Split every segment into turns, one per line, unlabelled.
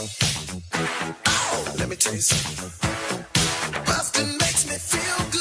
Oh, let me tell you something. Busting makes me feel good.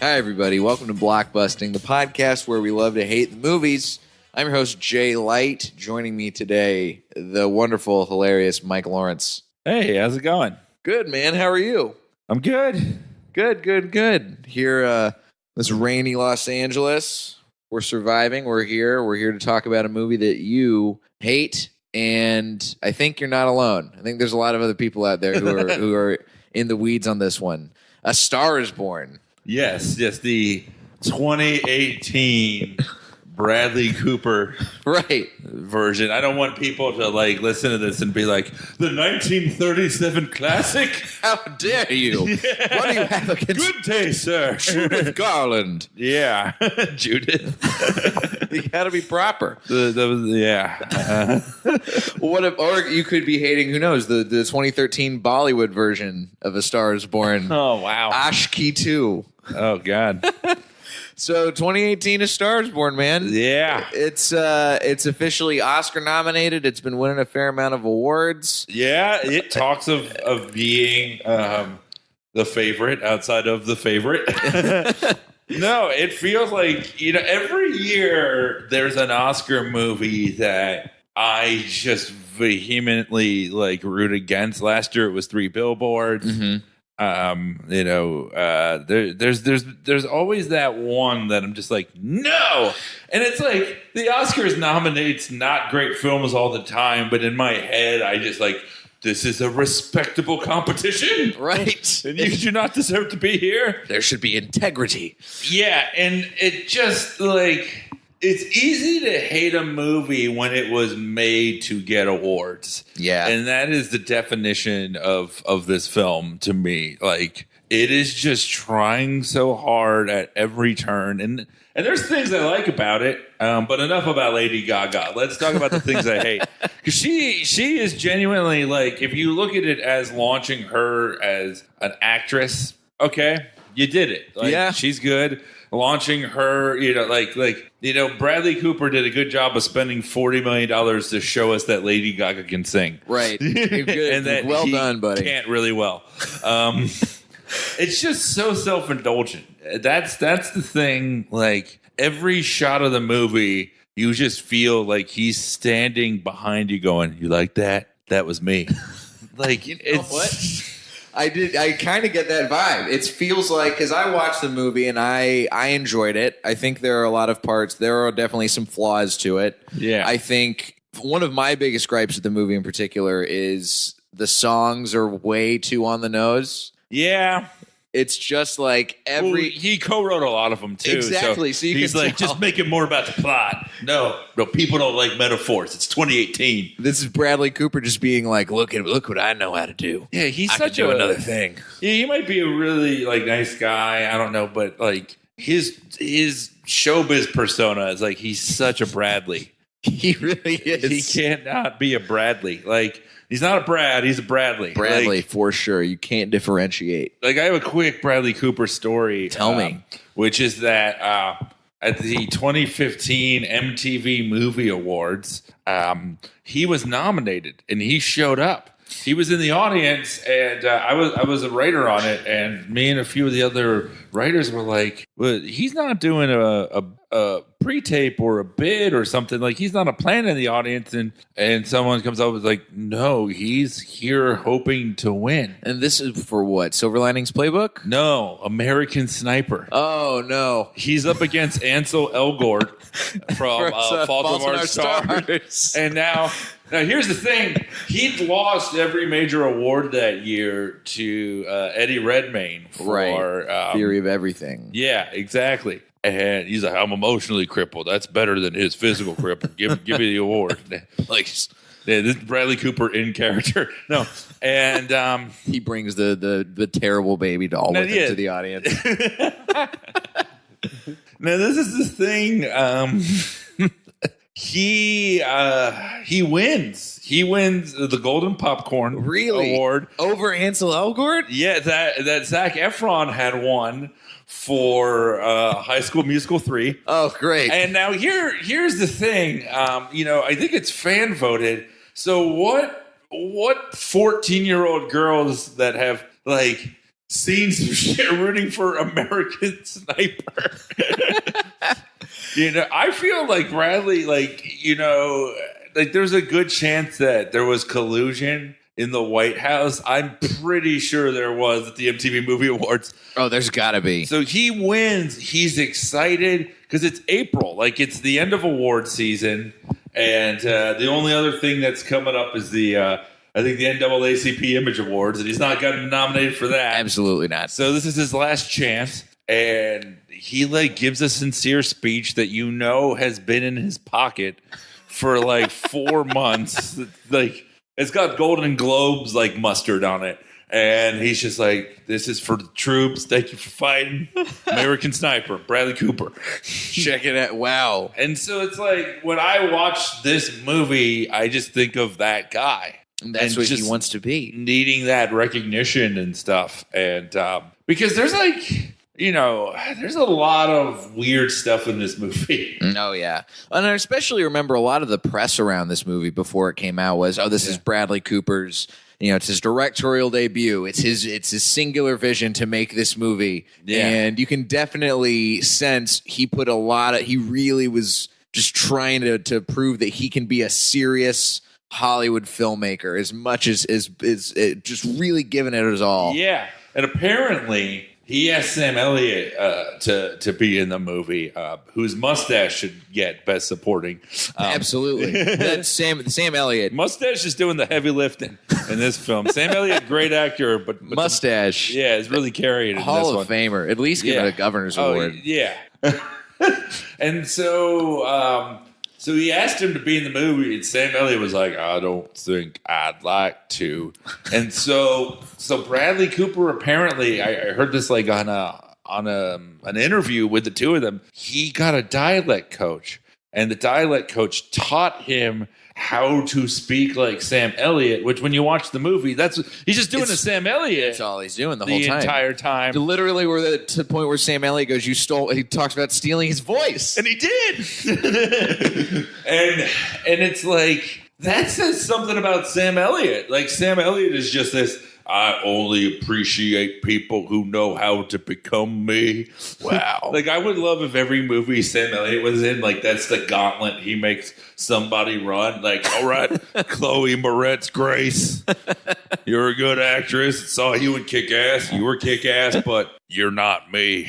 Hi, everybody. Welcome to Blockbusting, the podcast where we love to hate the movies. I'm your host, Jay Light. Joining me today, the wonderful, hilarious Mike Lawrence.
Hey, how's it going?
Good, man. How are you?
I'm good.
Good. Here, this rainy Los Angeles. We're surviving. We're here. We're here to talk about a movie that you hate, and I think you're not alone. I think there's a lot of other people out there who are in the weeds on this one. A Star is Born.
Yes, the 2018 Bradley Cooper version. I don't want people to listen to this and be like, the 1937 classic?
How dare you?
Yeah.
What do you have against
Good taste, sir.
Judith Garland?
Yeah, Judith.
You got to be proper. What if, or you could be hating, who knows, the 2013 Bollywood version of A Star is Born.
Oh, wow.
Ashki 2.
Oh, God.
So 2018 A Star is Born, man.
Yeah.
It's officially Oscar nominated. It's been winning a fair amount of awards.
Yeah, it talks of being the favorite outside of the favorite. No, it feels like, every year there's an Oscar movie that I just vehemently root against. Last year it was Three Billboards.
Mm-hmm.
There's always that one that I'm just like, no. And it's like the Oscars nominates not great films all the time, but in my head I just this is a respectable competition.
Right.
And you do not deserve to be here.
There should be integrity.
Yeah, and it just it's easy to hate a movie when it was made to get awards.
Yeah.
And that is the definition of this film to me. It is just trying so hard at every turn. And there's things I like about it, but enough about Lady Gaga. Let's talk about the things I hate. Because she is genuinely, if you look at it as launching her as an actress, okay, you did it.
Yeah.
She's good. Launching her, Bradley Cooper did a good job of spending $40 million to show us that Lady Gaga can sing.
Right. Good.
And that
well
he
done, buddy.
Can't really well. It's just so self-indulgent. That's the thing. Every shot of the movie, you just feel like he's standing behind you going, you like that? That was me.
What? I kind of get that vibe. It feels like, because I watched the movie and I enjoyed it. I think there are a lot of parts. There are definitely some flaws to it.
Yeah.
I think one of my biggest gripes with the movie in particular is the songs are way too on the nose.
Yeah.
It's just
he co-wrote a lot of them too.
Exactly. So
he's
can tell.
just make it more about the plot. No, people don't like metaphors. It's 2018.
This is Bradley Cooper just being like, look what I know how to do.
Yeah, he's
I
such
can do another thing.
Yeah, he might be a really nice guy. I don't know, but his showbiz persona is he's such a Bradley.
He really is.
He cannot be a Bradley. He's not a Brad. He's a Bradley.
Bradley, for sure. You can't differentiate.
I have a quick Bradley Cooper story.
Tell me.
Which is that at the 2015 MTV Movie Awards, he was nominated and he showed up. He was in the audience, and I was a writer on it, and me and a few of the other writers were like, well, he's not doing a pre-tape or a bid or something. He's not a plan in the audience, and someone comes up with no, he's here hoping to win.
And this is for what? Silver Linings Playbook?
No, American Sniper.
Oh, no.
He's up against Ansel Elgort from Fault of Our Stars. And now here's the thing. He'd lost every major award that year to Eddie Redmayne for
Theory of Everything.
Yeah, exactly. And he's like, I'm emotionally crippled. That's better than his physical crippled. Give me the award. This is Bradley Cooper in character. No. And
he brings the terrible baby doll with him to the audience.
Now, this is the thing. he wins. He wins the Golden Popcorn Award
over Ansel Elgort.
Yeah, that Zac Efron had won for High School Musical 3.
Oh, great!
And now here's the thing. I think it's fan voted. So what 14-year-old girls that have like seen some shit rooting for American Sniper? I feel like Bradley, there's a good chance that there was collusion in the White House. I'm pretty sure there was at the MTV Movie Awards.
Oh, there's got to be.
So he wins. He's excited because it's April. Like, it's the end of award season. And the only other thing that's coming up is the NAACP Image Awards, and he's not gotten nominated for that.
Absolutely not.
So this is his last chance. And he gives a sincere speech that has been in his pocket for 4 months. It's got Golden Globes mustard on it. And he's just like, this is for the troops. Thank you for fighting. American Sniper, Bradley Cooper.
Check it out. Wow.
And so it's when I watch this movie, I just think of that guy.
And that's what he wants to be.
Needing that recognition and stuff. And because there's there's a lot of weird stuff in this movie.
Oh, yeah. And I especially remember a lot of the press around this movie before it came out was, this is Bradley Cooper's, it's his directorial debut. It's his singular vision to make this movie. Yeah. And you can definitely sense he really was just trying to prove that he can be a serious Hollywood filmmaker as much as just really giving it his all.
Yeah. And apparently he asked Sam Elliott to be in the movie, whose mustache should get Best Supporting.
Absolutely. That's Sam Elliott.
Mustache is doing the heavy lifting in this film. Sam Elliott, great actor, but
mustache.
Is really carrying it in
Hall
this
of
one.
Famer. At least give it a governor's award.
Yeah. And so he asked him to be in the movie, and Sam Elliott was like, I don't think I'd like to. And so Bradley Cooper, apparently, I heard this on an interview with the two of them. He got a dialect coach, and the dialect coach taught him how to speak like Sam Elliott, which when you watch the movie, he's just doing a Sam Elliott.
That's all he's doing the whole time.
Entire time.
Literally, we're to the point where Sam Elliott goes, he talks about stealing his voice.
And he did. and it's that says something about Sam Elliott. Sam Elliott is just this, I only appreciate people who know how to become me. Wow. I would love if every movie Sam Elliott was in, that's the gauntlet he makes somebody run. All right, Chloe Moretz Grace, you're a good actress. Saw you in Kick-Ass. You were Kick-Ass, but you're not me.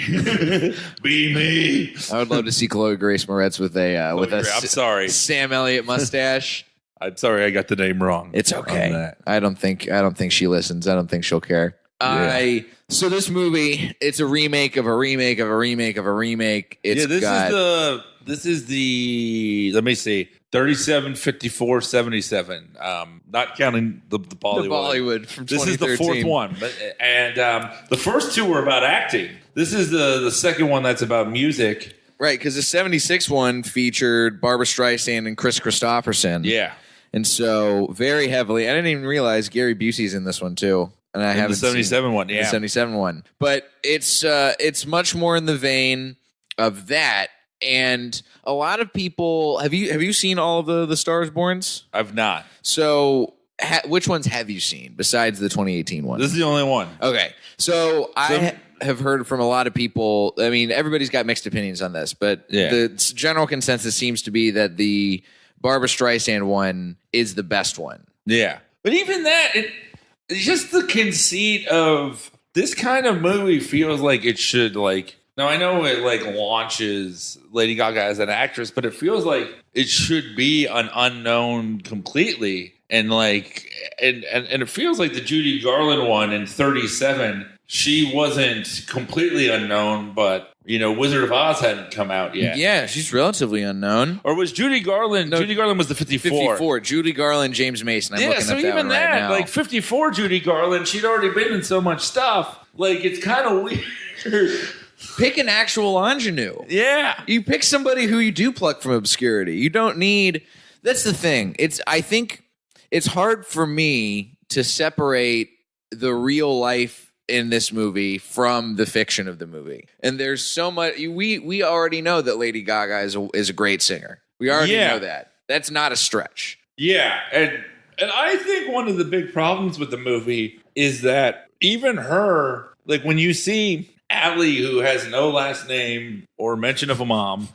Be me.
I would love to see Chloe Grace Moretz with
I'm sorry,
Sam Elliott mustache.
I'm sorry, I got the name wrong.
It's okay. I don't think she listens. I don't think she'll care. Yeah. So this movie, it's a remake of a remake of a remake of a remake. This is the let me see, 37, 54, 77. Not counting the Bollywood. The Bollywood from 2013.
This is the fourth one, and the first two were about acting. This is the second one that's about music.
Right, because the 76 one featured Barbra Streisand and Chris Christopherson.
Yeah.
And so very heavily, I didn't even realize Gary Busey's in this one too. And I haven't
the 77 one,
the 77 one. But it's much more in the vein of that. And a lot of people have you seen all of the Stars Borns?
I've not.
So which ones have you seen besides the 2018 one?
This is the only one.
Okay. So I have heard from a lot of people. I mean, everybody's got mixed opinions on this, but the general consensus seems to be that the Barbra Streisand one is the best one.
Yeah. But even that, it's just the conceit of this kind of movie feels like it should now I know it launches Lady Gaga as an actress, but it feels like it should be an unknown completely. And and it feels like the Judy Garland one in 37, she wasn't completely unknown, but Wizard of Oz hadn't come out yet.
Yeah, she's relatively unknown.
Or was Judy Garland? No, Judy Garland was the 54.
54. Judy Garland, James Mason. I'm looking
so
at
even
that right now.
54 Judy Garland, she'd already been in so much stuff. It's kind of weird
Pick an actual ingenue.
Yeah.
You pick somebody who you do pluck from obscurity. You don't need. That's the thing. I think it's hard for me to separate the real life in this movie from the fiction of the movie. And there's so much. We already know that Lady Gaga is a great singer. We already know that. That's not a stretch.
Yeah, and I think one of the big problems with the movie is that even her, like when you see Allie, who has no last name or mention of a mom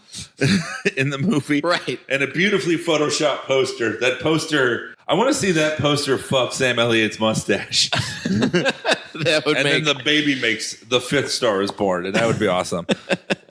in the movie,
right?
And a beautifully photoshopped poster. That poster, I want to see that poster fuck Sam Elliott's mustache.
That would
then the baby makes the fifth star is born, and that would be awesome.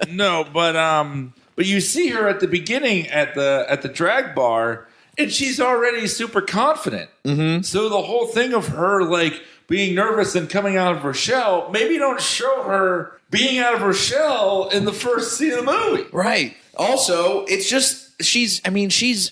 No, but you see her at the beginning at the drag bar, and she's already super confident.
Mm-hmm.
So the whole thing of her like being nervous and coming out of her shell, maybe don't show her being out of her shell in the first scene of the movie.
Right. Also, it's just she's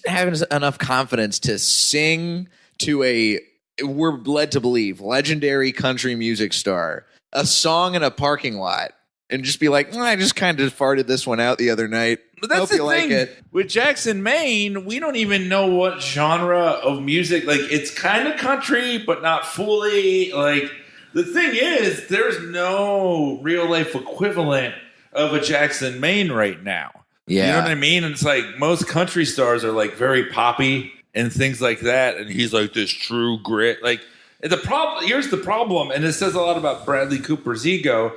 having enough confidence to sing to we're led to believe, legendary country music star, a song in a parking lot. And just be like, I just kind of farted this one out the other night.
But that's
Hope
the
you
thing.
like it.
With Jackson, Maine, we don't even know what genre of music. Like, it's kind of country, but not fully. Like, the thing is, there's no real life equivalent of a Jackson, Maine right now.
Yeah.
You know what I mean? And it's like most country stars are like very poppy and things like that. And he's like this true grit. Like, here's the problem, and it says a lot about Bradley Cooper's ego.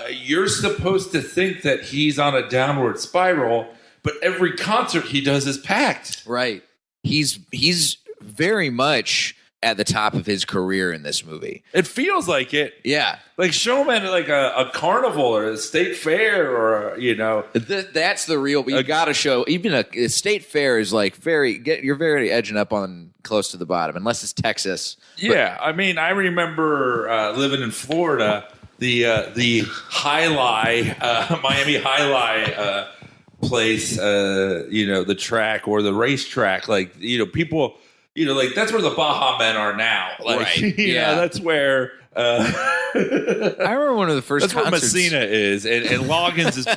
You're supposed to think that he's on a downward spiral, but every concert he does is packed.
Right. He's very much at the top of his career in this movie.
It feels like it.
Yeah.
Like show him at like a carnival or a state fair or,
That's the real, you got to show, even a state fair is like you're very edging up on close to the bottom, unless it's Texas.
Yeah. I mean, I remember living in Florida, the Miami High place, the track or the racetrack, like, people, like that's where the Baja Men are now. Like,
right. Yeah.
That's where.
I remember one of the first
That's
concerts.
What Messina is, and Loggins is.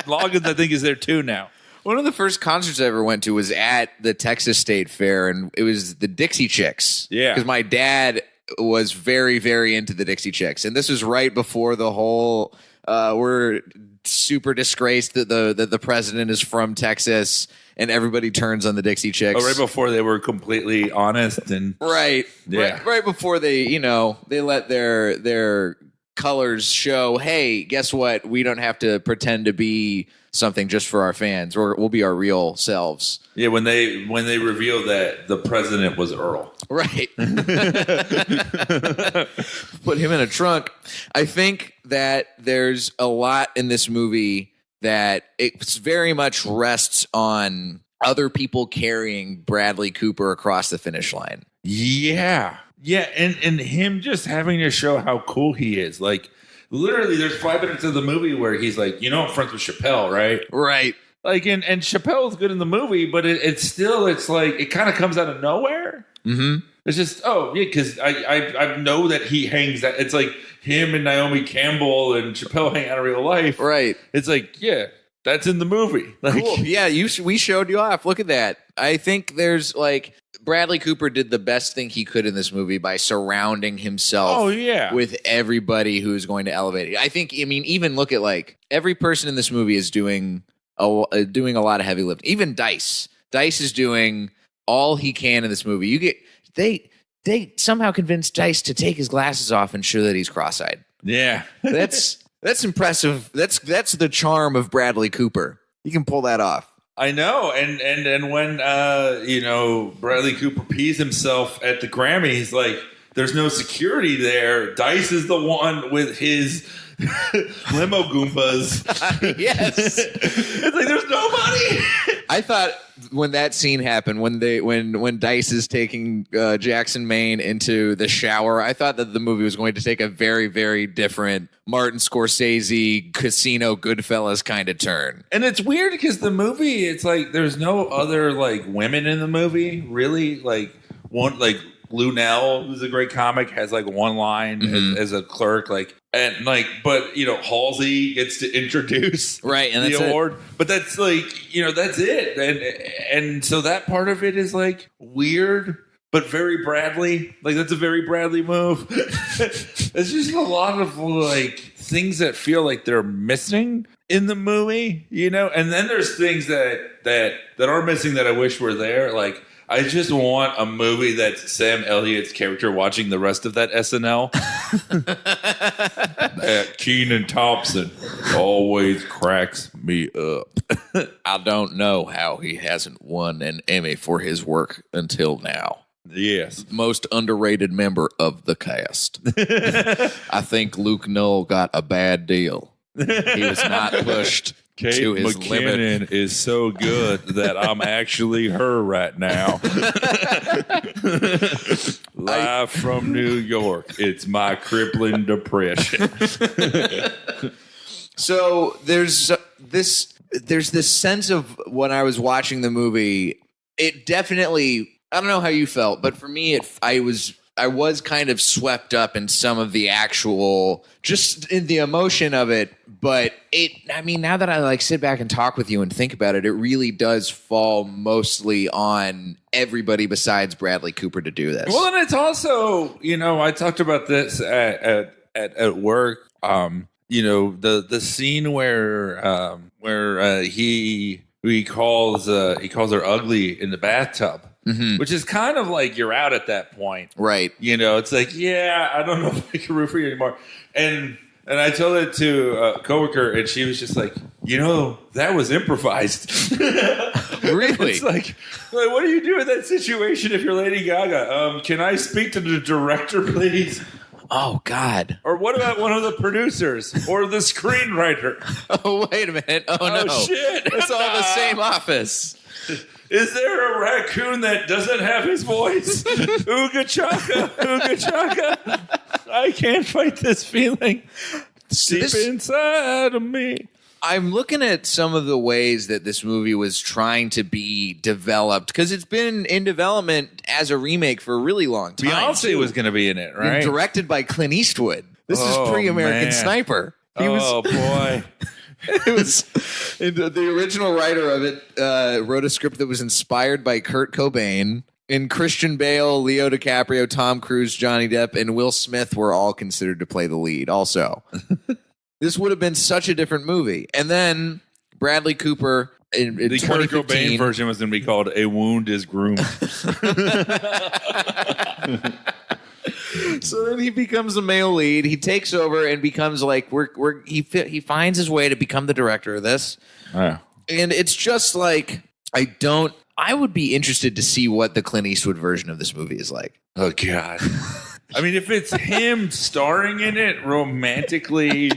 Loggins, I think, is there too now.
One of the first concerts I ever went to was at the Texas State Fair, and it was the Dixie Chicks.
Yeah,
because my dad was very, very into the Dixie Chicks, and this was right before the whole we're super disgraced that the president is from Texas, and everybody turns on the Dixie Chicks.
Oh, right before they were completely honest and
right,
yeah,
right before they let their colors show. Hey, guess what? We don't have to pretend to be something just for our fans, or we'll be our real selves.
Yeah, when they revealed that the president was Earl.
Right. Put him in a trunk. I think that there's a lot in this movie that it very much rests on other people carrying Bradley Cooper across the finish line.
Yeah. Yeah, and him just having to show how cool he is. Like, literally, there's 5 minutes of the movie where he's like, I'm friends with Chappelle, right?
Right.
Like, and Chappelle's good in the movie, but it's like, it kind of comes out of nowhere.
Mm-hmm.
It's just, because I know that he hangs out. It's like him and Naomi Campbell and Chappelle hang out in real life.
Right.
It's like, yeah, that's in the movie. Like,
cool. Yeah, we showed you off. Look at that. I think there's like, Bradley Cooper did the best thing he could in this movie by surrounding himself with everybody who is going to elevate it. I mean, even look at like every person in this movie is doing a lot of heavy lifting. Even Dice. Dice is doing all he can in this movie. They somehow convinced Dice to take his glasses off and show that he's cross-eyed.
Yeah.
That's impressive. That's the charm of Bradley Cooper. You can pull that off.
I know, and when Bradley Cooper pees himself at the Grammys, like there's no security there. Dice is the one with his limo Goombas.
Yes,
it's like there's nobody.
I thought when that scene happened, when Dice is taking Jackson Maine into the shower, I thought that the movie was going to take a very, very different Martin Scorsese Casino Goodfellas kind of turn.
And it's weird because the movie, it's like there's no other like women in the movie, really. Like one, like Lunell, who's a great comic, has like one line as a clerk. Like And like, but Halsey gets to introduce
Right, and
the
that's
award. But that's like, that's it. And so that part of it is like weird, but very Bradley. Like that's a very Bradley move. It's just a lot of like things that feel like they're missing in the movie, And then there's things that are missing that I wish were there. Like I just want a movie that's Sam Elliott's character watching the rest of that SNL. That Keenan Thompson always cracks me up.
I don't know how he hasn't won an Emmy for his work until now.
Yes.
Most underrated member of the cast. I think Luke Knoll got a bad deal. He was not pushed
Kate
to his
McKinnon
limit.
is so good that I'm actually her right now. Live from New York. It's my crippling depression.
So there's this sense of when I was watching the movie, it definitely, I don't know how you felt, but for me, I was kind of swept up in some of the actual, just in the emotion of it. But now that I like sit back and talk with you and think about it, it really does fall mostly on everybody besides Bradley Cooper to do this.
Well, and it's also, I talked about this at work. The scene where he calls her ugly in the bathtub. Mm-hmm. Which is kind of like you're out at that point.
Right.
It's like, yeah, I don't know if I can root for you anymore. And I told it to a coworker, and she was just like, that was improvised.
Really?
It's like, what do you do in that situation if you're Lady Gaga? Can I speak to the director, please?
Oh, God.
Or what about one of the producers or the screenwriter?
Oh, wait a minute. Oh, no.
Shit.
It's all the same office.
Is there a raccoon that doesn't have his voice? Ooga chaka, ooga chaka. I can't fight this feeling deep inside of me.
I'm looking at some of the ways that this movie was trying to be developed, because it's been in development as a remake for a really long time.
Beyonce was going to be in it, right?
And directed by Clint Eastwood. This is pre-American Sniper.
Boy.
It was the original writer of it wrote a script that was inspired by Kurt Cobain, and Christian Bale, Leo DiCaprio, Tom Cruise, Johnny Depp, and Will Smith were all considered to play the lead also. This would have been such a different movie. And then Bradley Cooper in
the Kurt
2015
Cobain version was going to be called A Wound is Groomed.
So then he becomes a male lead. He takes over and becomes like he finds his way to become the director of this.
Yeah.
And it's just like I would be interested to see what the Clint Eastwood version of this movie is like.
Oh God. I mean, if it's him starring in it, romantically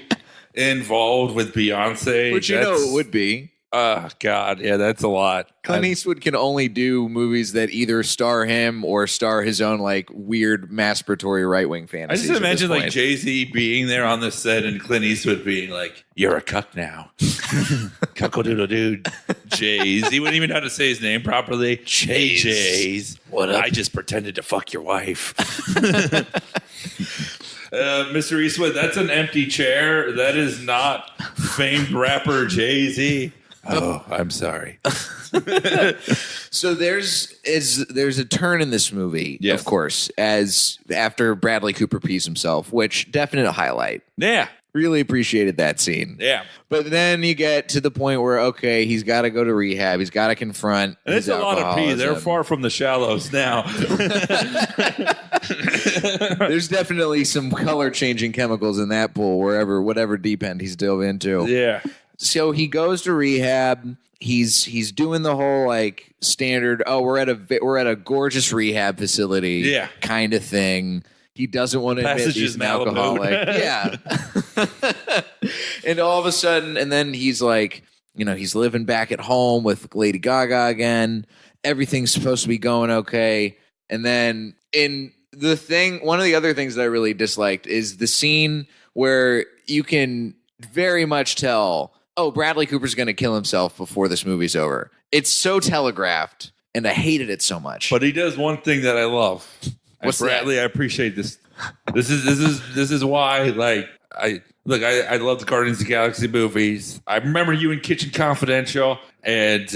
involved with Beyonce,
Which it would be.
Oh God, yeah, that's a lot.
Clint Eastwood can only do movies that either star him or star his own like weird masturbatory right-wing
I
fantasies.
just imagine like Jay-Z being there on the set and Clint Eastwood being like, "You're a cuck now, cuckle-doodle-doo." Jays. He wouldn't even know how to say his name properly. Hey, Jays.
What up?
I just pretended to fuck your wife. Mr. Eastwood, that's an empty chair. That is not famed rapper Jay-Z. Oh, I'm sorry.
So there's a turn in this movie,
Yes.
of course, as after Bradley Cooper pees himself, which definite highlight.
Yeah.
Really appreciated that scene.
Yeah.
But then you get to the point where, okay, he's got to go to rehab. He's got to confront
And it's
his
a lot of pee. They're
alcoholism.
far from the shallows now.
There's definitely some color changing chemicals in that pool, whatever deep end he's dove into.
Yeah.
So he goes to rehab. He's doing the whole like standard. Oh, we're at a gorgeous rehab facility.
Yeah.
Kind of thing. He doesn't want to admit
Passages
he's an
Malibu.
alcoholic. Yeah. And all of a sudden, and then he's like, he's living back at home with Lady Gaga again. Everything's supposed to be going okay. And then one of the other things that I really disliked is the scene where you can very much tell, oh, Bradley Cooper's going to kill himself before this movie's over. It's so telegraphed, and I hated it so much.
But he does one thing that I love.
What's
Bradley?
that?
I appreciate this. This is why, like, I love the Guardians of the Galaxy movies. I remember you in Kitchen Confidential and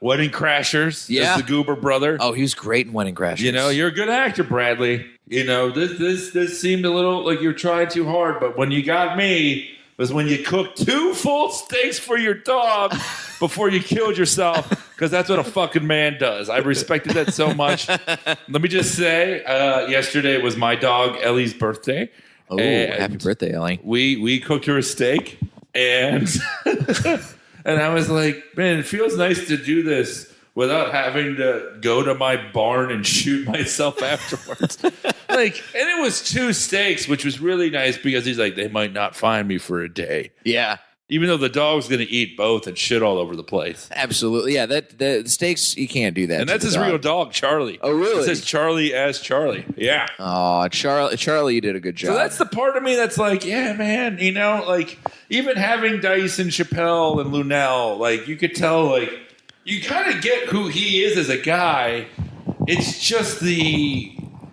Wedding Crashers.
Yeah.
As the Goober brother.
Oh, he was great in Wedding Crashers.
You know, you're a good actor, Bradley. You know, this seemed a little like you're trying too hard, but when you got me was when you cooked 2 full steaks for your dog before you killed yourself, because that's what a fucking man does. I respected that so much. Let me just say, yesterday was my dog Ellie's birthday.
Oh,
and
happy birthday, Ellie.
we cooked her a steak, and and I was like, man, it feels nice to do this without having to go to my barn and shoot myself afterwards. And it was 2 steaks, which was really nice because he's like, they might not find me for a day.
Yeah.
Even though the dog's going to eat both and shit all over the place.
Absolutely. Yeah, the steaks, you can't do that.
And that's his real dog, Charlie.
Oh, really?
It says Charlie as Charlie. Yeah.
Oh, Charlie, you did a good job.
So that's the part of me that's like, yeah, man, you know, like even having Dyson, Chappelle, and Lunel, like you could tell, like you kind of get who he is as a guy. It's just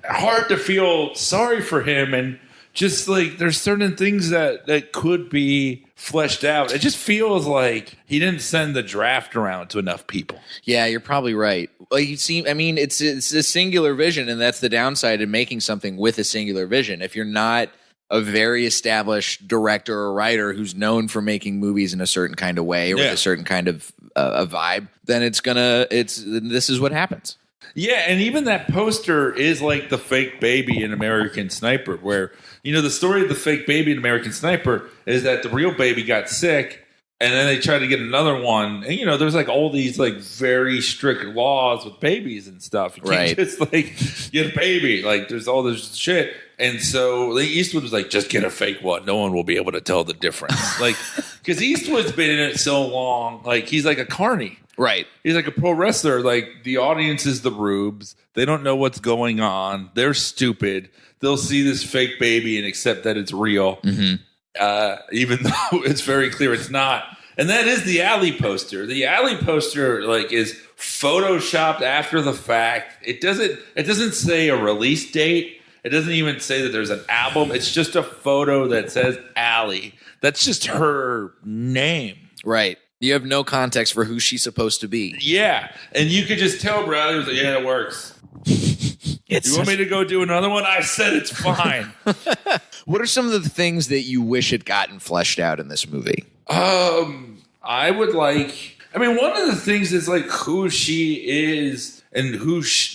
hard to feel sorry for him, and just like there's certain things that could be fleshed out. It just feels like he didn't send the draft around to enough people.
Yeah, you're probably right. Like it's a singular vision, and that's the downside in making something with a singular vision. If you're not a very established director or writer who's known for making movies in a certain kind of way or with a certain kind of a vibe, then this is what happens.
Yeah, and even that poster is like the fake baby in American Sniper, where, you know, the story of the fake baby in American Sniper is that the real baby got sick, and then they tried to get another one. And, you know, there's like all these like very strict laws with babies and stuff. You can't just like get a baby. Like there's all this shit. And so Eastwood was like, just get a fake one. No one will be able to tell the difference. Like, because Eastwood's been in it so long. Like, he's like a carny.
Right.
He's like a pro wrestler. Like, the audience is the rubes. They don't know what's going on. They're stupid. They'll see this fake baby and accept that it's real, even though it's very clear it's not. And that is the Alley poster. The Alley poster, like, is photoshopped after the fact. It doesn't say a release date. It doesn't even say that there's an album. It's just a photo that says Alley. That's just her name.
Right. You have no context for who she's supposed to be.
Yeah. And you could just tell Bradley was like, yeah, it works. You want me to go do another one? I said it's fine.
What are some of the things that you wish had gotten fleshed out in this movie?
I would like... I mean, one of the things is like who she is and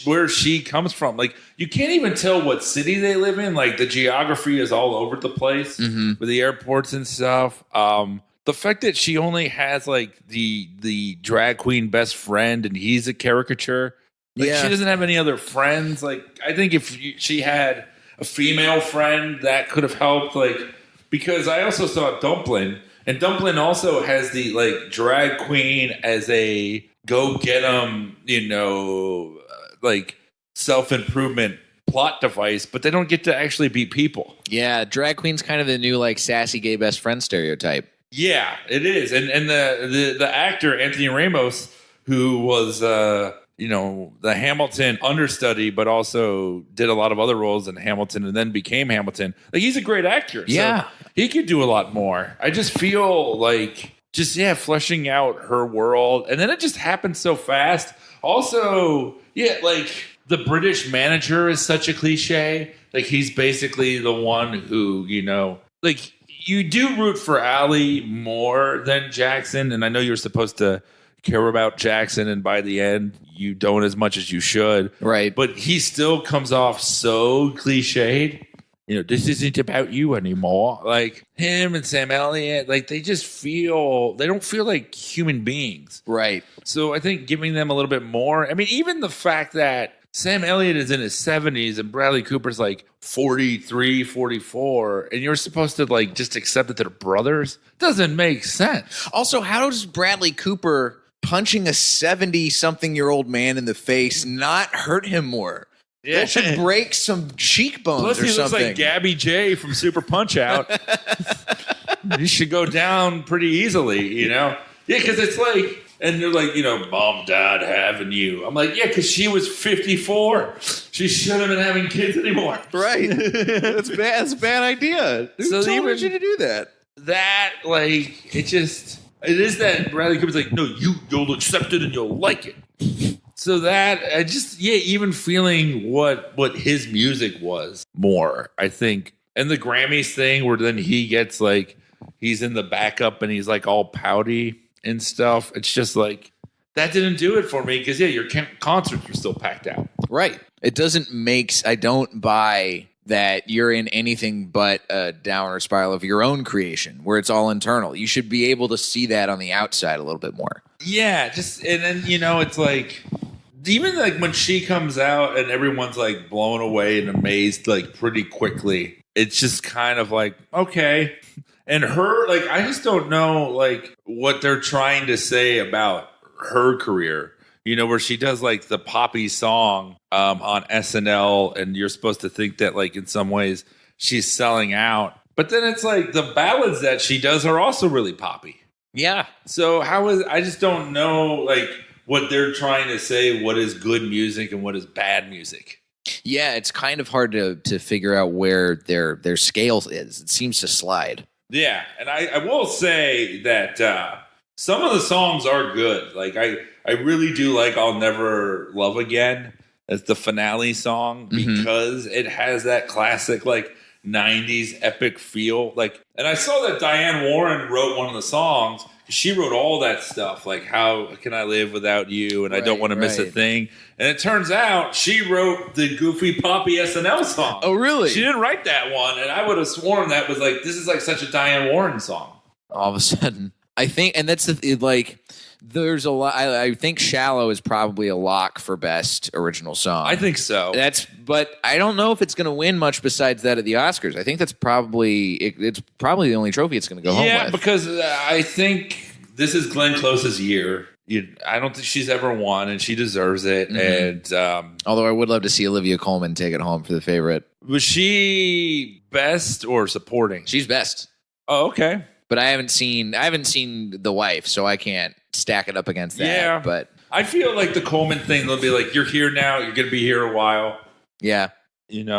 where she comes from. Like, you can't even tell what city they live in. Like, the geography is all over the place with the airports and stuff. The fact that she only has like the drag queen best friend and he's a caricature. Like, she doesn't have any other friends. Like, I think if she had a female friend, that could have helped. Like, because I also saw Dumplin'. And Dumplin' also has the like drag queen as a go get 'em, you know, like self-improvement plot device, but they don't get to actually be people. Yeah,
drag queen's kind of the new like sassy gay best friend stereotype.
Yeah, it is. And the actor Anthony Ramos, who was you know, the Hamilton understudy, but also did a lot of other roles in Hamilton and then became Hamilton. Like, he's a great actor.
Yeah.
So he could do a lot more. I just feel like fleshing out her world. And then it just happened so fast. Also, like the British manager is such a cliche. Like, he's basically the one who, you know, like you do root for Allie more than Jackson. And I know you're supposed to care about Jackson, and by the end you don't as much as you should,
right?
But he still comes off so cliched. You know, this isn't about you anymore. Like, him and Sam Elliott, like, they don't feel like human beings,
right?
So I think giving them a little bit more. I mean, even the fact that Sam Elliott is in his 70s and Bradley Cooper's like 43, 44, and you're supposed to like just accept that they're brothers doesn't make sense.
Also, how does Bradley Cooper punching a 70-something-year-old man in the face not hurt him more?
Yeah.
That should break some cheekbones.
Plus,
or
he
something.
looks like Gabby J from Super Punch Out. He should go down pretty easily, you know? Yeah, because it's like, And they're like, mom, dad having you. I'm like, yeah, because she was 54. She shouldn't have been having kids anymore.
Right. That's bad. That's a bad idea. Who
So
told you to do that?
That, it is that Bradley Cooper's like, no, you'll accept it and you'll like it. So that, even feeling what his music was more, I think. And the Grammys thing where then he gets he's in the backup and he's all pouty and stuff. It's just that didn't do it for me because your concerts were still packed out.
Right. It doesn't I don't buy that you're in anything but a downward spiral of your own creation where it's all internal. You should be able to see that on the outside a little bit more.
Yeah. And then, it's even when she comes out and everyone's blown away and amazed pretty quickly, it's just kind of okay. And her, I just don't know, what they're trying to say about her career, where she does, the poppy song on SNL, and you're supposed to think that, in some ways, she's selling out. But then it's the ballads that she does are also really poppy.
Yeah.
So I just don't know, what they're trying to say, what is good music and what is bad music.
Yeah, it's kind of hard to figure out where their scale is. It seems to slide.
Yeah, and I will say that some of the songs are good. I really do I'll Never Love Again as the finale song because it has that classic 90s epic feel. And I saw that Diane Warren wrote one of the songs. She wrote all that stuff, How Can I Live Without You? And I Don't Want to Miss a Thing. And it turns out she wrote the goofy poppy SNL song.
Oh, really?
She didn't write that one. And I would have sworn that was this is such a Diane Warren song.
All of a sudden. I think, and that's there's a lot. I think Shallow is probably a lock for best original song.
I think so.
But I don't know if it's going to win much besides that at the Oscars. I think that's probably it's probably the only trophy it's going to go home with.
Yeah, because I think this is Glenn Close's year. I don't think she's ever won, and she deserves it. And
although I would love to see Olivia Colman take it home for The Favorite.
Was she best or supporting?
She's best.
Oh, okay.
But I haven't seen The Wife, so I can't stack it up against that.
Yeah,
but
I feel the Coleman thing, they'll be you're here now, you're going to be here a while.
Yeah.
Same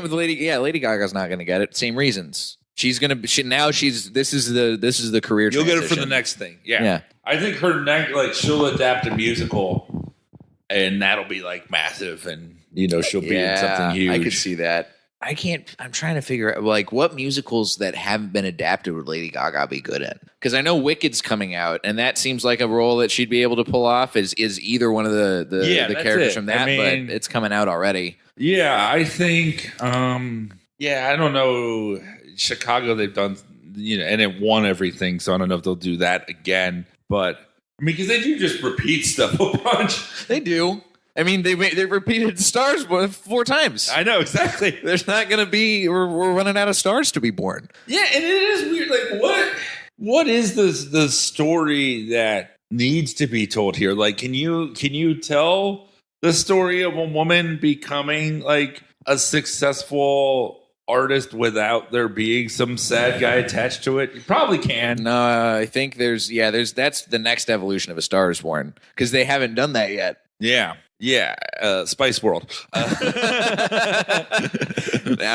with Lady Gaga's not going to get it. Same reasons. She's going to this is the career
You'll
transition.
get it for the next thing. Yeah. I think her next, she'll adapt a musical and that'll be massive and, she'll be in something huge.
I could see that. I'm trying to figure out what musicals that haven't been adapted would Lady Gaga be good in? Because I know Wicked's coming out, and that seems like a role that she'd be able to pull off. Is either one of the characters from that, but it's coming out already. Yeah,
I think. I don't know. Chicago, they've done, and it won everything, so I don't know if they'll do that again. But because they do just repeat stuff a bunch.
They do. I mean, they repeated Stars 4 times.
I know, exactly.
There's not going to be... We're running out of stars to be born.
Yeah, and it is weird. What is the story that needs to be told here? Can you tell the story of a woman becoming, a successful artist without there being some sad guy attached to it? You probably can.
No, I think that's the next evolution of A Star Is Born, because they haven't done that yet.
Yeah. Yeah, Spice World.
Now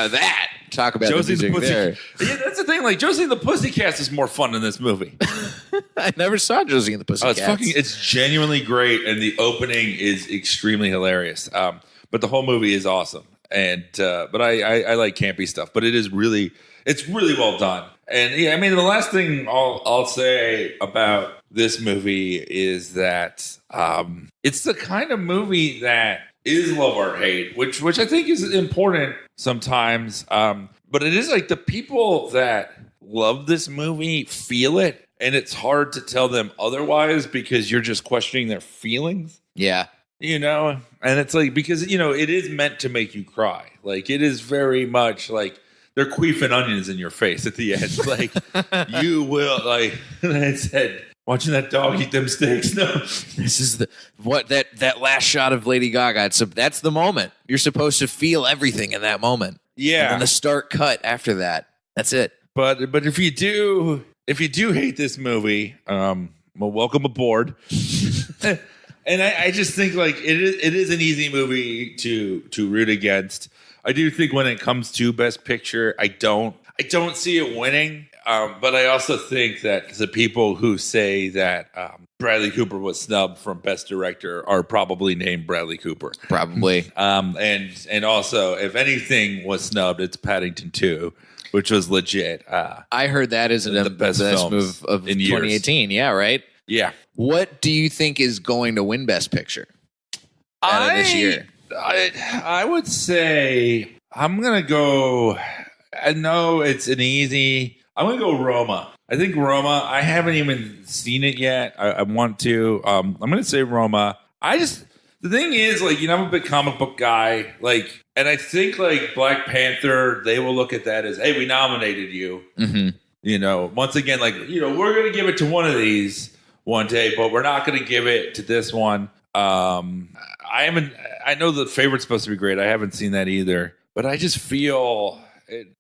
that, talk about
Josie
the music there.
Yeah, that's the thing. Josie and the Pussycats is more fun in this movie.
I never saw Josie and the Pussycats.
It's genuinely great, and the opening is extremely hilarious. But the whole movie is awesome, and but I like campy stuff. But it's really well done. And yeah, I mean, the last thing I'll say about this movie is that it's the kind of movie that is love or hate, which I think is important sometimes. But it is the people that love this movie feel it, and it's hard to tell them otherwise because you're just questioning their feelings.
Yeah.
And it's because, it is meant to make you cry. It is very much they're queefing onions in your face at the end. You will, I said, watching that dog eat them steaks. No,
this is that last shot of Lady Gaga. That's the moment. You're supposed to feel everything in that moment.
Yeah.
And then the start cut after that. That's it.
But if you do hate this movie, Well, welcome aboard. And I just think like it is an easy movie to root against. I do think when it comes to Best Picture, I don't see it winning. But I also think that the people who say that Bradley Cooper was snubbed from Best Director are probably named Bradley Cooper.
Probably.
And also, if anything was snubbed, it's Paddington 2, which was legit.
I heard that is the best move of 2018. Yeah, right?
Yeah.
What do you think is going to win Best Picture out of this year?
I would say I'm going to go. I know it's an easy. I'm going to go Roma. I think Roma. I haven't even seen it yet. I want to. I'm going to say Roma. The thing is, like, you know, I'm a big comic book guy. Like, and I think like Black Panther, they will look at that as, hey, we nominated you. Mm-hmm. You know, once again, like, you know, we're going to give it to one of these one day, but we're not going to give it to this one. I know the favorite's supposed to be great. I haven't seen that either, but I just feel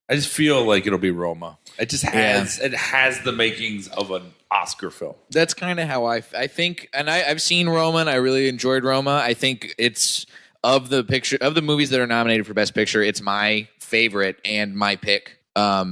like it'll be Roma. It just has it has the makings of an Oscar film.
That's kind of how I think, and I've seen Roma, and I really enjoyed Roma. I think it's of the movies that are nominated for Best Picture, it's my favorite and my pick. I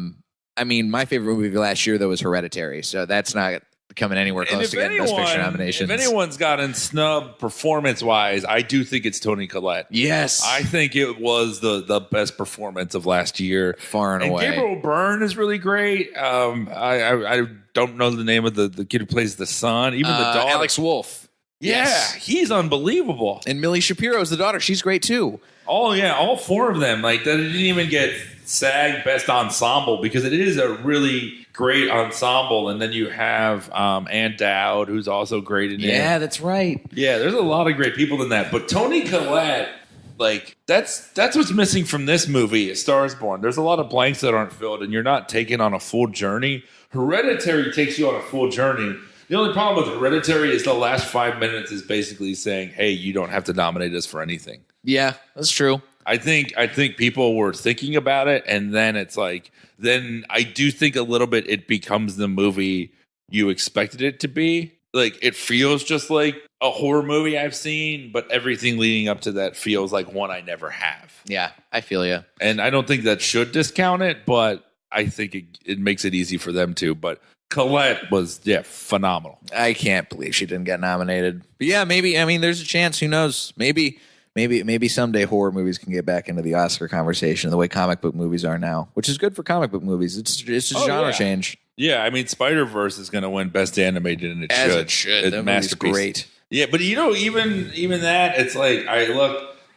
mean, my favorite movie last year though was Hereditary, so that's not coming anywhere close to getting Best Picture nominations.
If anyone's gotten snubbed performance-wise, I do think it's Toni Collette.
Yes.
I think it was the best performance of last year.
Far and away.
Gabriel Byrne is really great. I don't know the name of the kid who plays the son. Even the daughter.
Alex Wolff.
Yeah,
Yes.
he's unbelievable.
And Millie Shapiro's the daughter. She's great too.
Oh, yeah, all four of them. Like, that didn't even get SAG Best Ensemble because it is a really great ensemble. And then you have Ann Dowd, who's also great in it.
Yeah, that's right.
Yeah, there's a lot of great people in that. But Toni Collette, like, that's what's missing from this movie, A Star is Born. There's a lot of blanks that aren't filled, and you're not taken on a full journey. Hereditary takes you on a full journey. The only problem with Hereditary is the last 5 minutes is basically saying, hey, you don't have to nominate us for anything.
Yeah, that's true.
I think people were thinking about it, and then it's like, then I do think a little bit it becomes the movie you expected it to be. Like, it feels just like a horror movie I've seen, but everything leading up to that feels like one I never have.
Yeah, I feel you.
And I don't think that should discount it, but I think it makes it easy for them to. But Collette was, phenomenal.
I can't believe she didn't get nominated. But yeah, maybe. I mean, there's a chance. Who knows? Maybe someday horror movies can get back into the Oscar conversation the way comic book movies are now, which is good for comic book movies. It's a genre change.
Yeah, I mean, Spider-Verse is going to win Best Animated, and
it should. That movie's great.
Yeah, but you know, even that, it's like,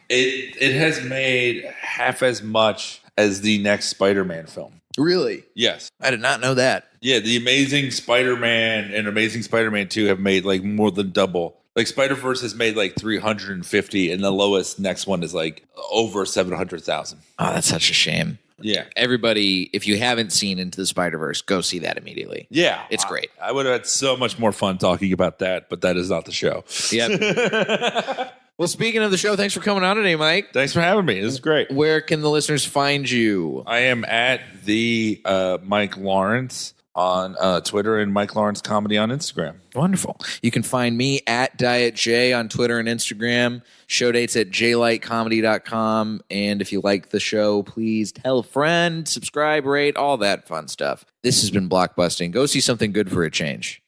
it has made half as much as the next Spider-Man film.
Really?
Yes.
I did not know that.
Yeah, the Amazing Spider-Man and Amazing Spider-Man 2 have made like more than double. Like, Spider-Verse has made like 350, and the lowest next one is like over 700,000.
Oh, that's such a shame.
Yeah.
Everybody, if you haven't seen Into the Spider-Verse, go see that immediately.
Yeah.
It's great.
I would have had so much more fun talking about that, but that is not the show.
Yep. Well, speaking of the show, thanks for coming on today, Mike.
Thanks for having me. This is great.
Where can the listeners find you?
I am at the Mike Lawrence on Twitter and Mike Lawrence Comedy on Instagram.
Wonderful. You can find me at Diet J on Twitter and Instagram. Show dates at jlightcomedy.com. And if you like the show, please tell a friend, subscribe, rate, all that fun stuff. This has been Blockbusting. Go see something good for a change.